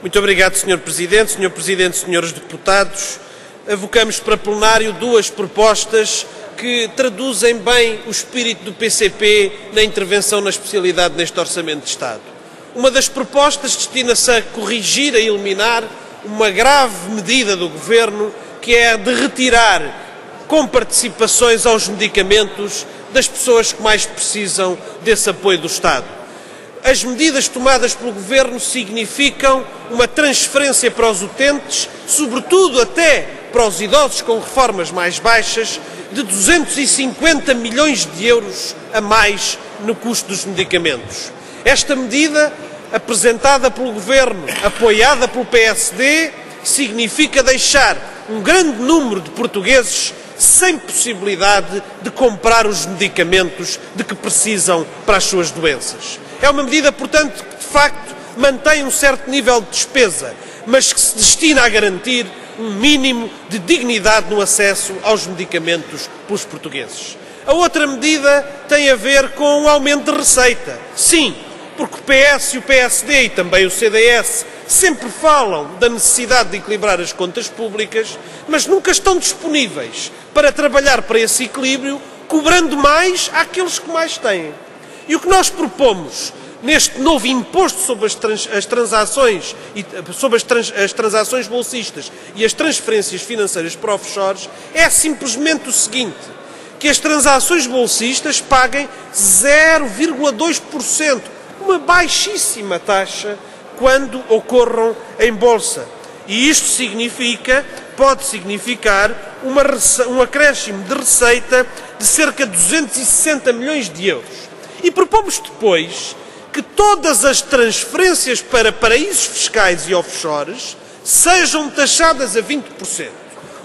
Muito obrigado, Sr. Presidente. Sr. Presidente, Srs. Deputados, avocamos para plenário duas propostas que traduzem bem o espírito do PCP na intervenção na especialidade neste Orçamento de Estado. Uma das propostas destina-se a corrigir, a eliminar uma grave medida do Governo, que é a de retirar comparticipações aos medicamentos das pessoas que mais precisam desse apoio do Estado. As medidas tomadas pelo Governo significam uma transferência para os utentes, sobretudo até para os idosos com reformas mais baixas, de 250 milhões de euros a mais no custo dos medicamentos. Esta medida, apresentada pelo Governo, apoiada pelo PSD, significa deixar um grande número de portugueses sem possibilidade de comprar os medicamentos de que precisam para as suas doenças. É uma medida, portanto, que de facto mantém um certo nível de despesa, mas que se destina a garantir um mínimo de dignidade no acesso aos medicamentos pelos portugueses. A outra medida tem a ver com o aumento de receita. Sim, porque o PS e o PSD e também o CDS sempre falam da necessidade de equilibrar as contas públicas, mas nunca estão disponíveis para trabalhar para esse equilíbrio, cobrando mais àqueles que mais têm. E o que nós propomos neste novo imposto sobre as transações bolsistas e as transferências financeiras para offshores é simplesmente o seguinte: que as transações bolsistas paguem 0,2%, uma baixíssima taxa, quando ocorram em bolsa. E isto pode significar um acréscimo de receita de cerca de 260 milhões de euros. E propomos depois que todas as transferências para paraísos fiscais e offshores sejam taxadas a 20%.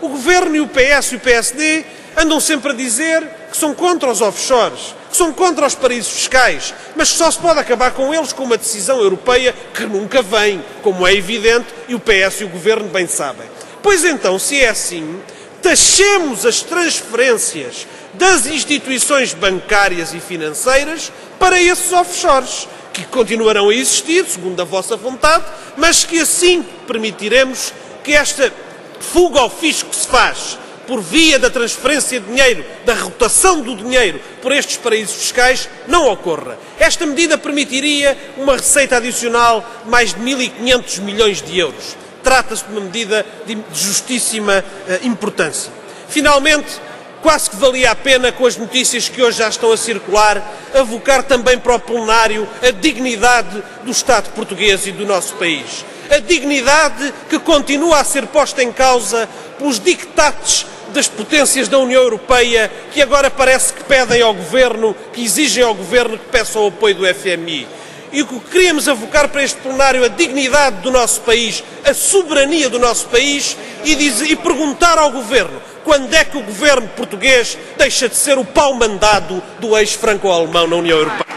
O Governo e o PS e o PSD andam sempre a dizer que são contra os offshores, que são contra os paraísos fiscais, mas só se pode acabar com eles com uma decisão europeia que nunca vem, como é evidente, e o PS e o Governo bem sabem. Pois então, se é assim, taxemos as transferências das instituições bancárias e financeiras para esses offshores, que continuarão a existir, segundo a vossa vontade, mas que assim permitiremos que esta fuga ao fisco que se faz por via da transferência de dinheiro, da rotação do dinheiro por estes paraísos fiscais, não ocorra. Esta medida permitiria uma receita adicional de mais de 1.500 milhões de euros. Trata-se de uma medida de justíssima importância. Finalmente, quase que valia a pena, com as notícias que hoje já estão a circular, avocar também para o plenário a dignidade do Estado português e do nosso país. A dignidade que continua a ser posta em causa pelos dictates das potências da União Europeia, que agora parece que pedem ao Governo, que exigem ao Governo que peça o apoio do FMI. E o que queríamos avocar para este plenário a dignidade do nosso país, a soberania do nosso país e perguntar ao Governo quando é que o Governo português deixa de ser o pau-mandado do ex-franco-alemão na União Europeia.